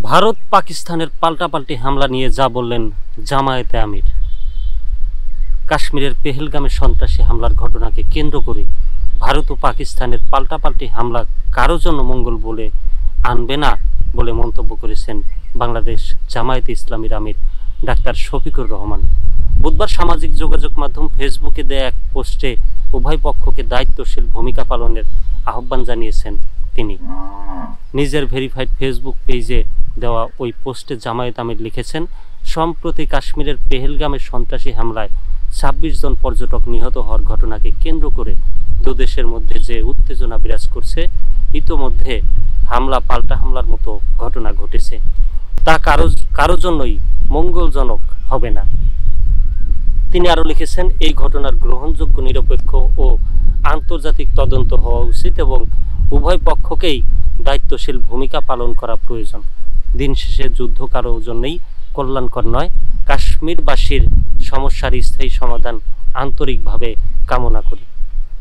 ভারত পাকিস্তানের পাল্টাপাল্টি হামলা নিয়ে যা বললেন জামায়াতে আমির। কাশ্মীরের পেহেলগামে সন্ত্রাসী হামলার ঘটনাকে কেন্দ্র করে ভারত ও পাকিস্তানের পাল্টাপাল্টি হামলা কারো জন্য মঙ্গল বলে আনবে না বলে মন্তব্য করেছেন বাংলাদেশ জামায়াতে ইসলামীর আমির ডাক্তার শফিকুর রহমান। বুধবার সামাজিক যোগাযোগ মাধ্যম ফেসবুকে দেয়া এক পোস্টে উভয় পক্ষকে দায়িত্বশীল ভূমিকা পালনের আহ্বান জানিয়েছেন তিনি। নিজের ভেরিফাইড ফেসবুক পেজে দেওয়া ওই পোস্টে জামায়াত আমির লিখেছেন, সম্প্রতি কাশ্মীরের পেহেলগামে সন্ত্রাসী হামলায় ২৬ জন পর্যটক নিহত হওয়ার ঘটনাকে কেন্দ্র করে দুদেশের মধ্যে যে উত্তেজনা বিরাজ করছে, ইতোমধ্যে পাল্টা হামলার মতো ঘটনা ঘটেছে, তা কারো জন্যই মঙ্গলজনক হবে না। তিনি আরও লিখেছেন, এই ঘটনার গ্রহণযোগ্য, নিরপেক্ষ ও আন্তর্জাতিক তদন্ত হওয়া উচিত এবং উভয় পক্ষকেই দায়িত্বশীল ভূমিকা পালন করা প্রয়োজন। দিন শেষে যুদ্ধ কারো জন্যই কল্যাণকর নয়। কাশ্মীরবাসীর সমস্যার স্থায়ী সমাধান আন্তরিকভাবে কামনা করি।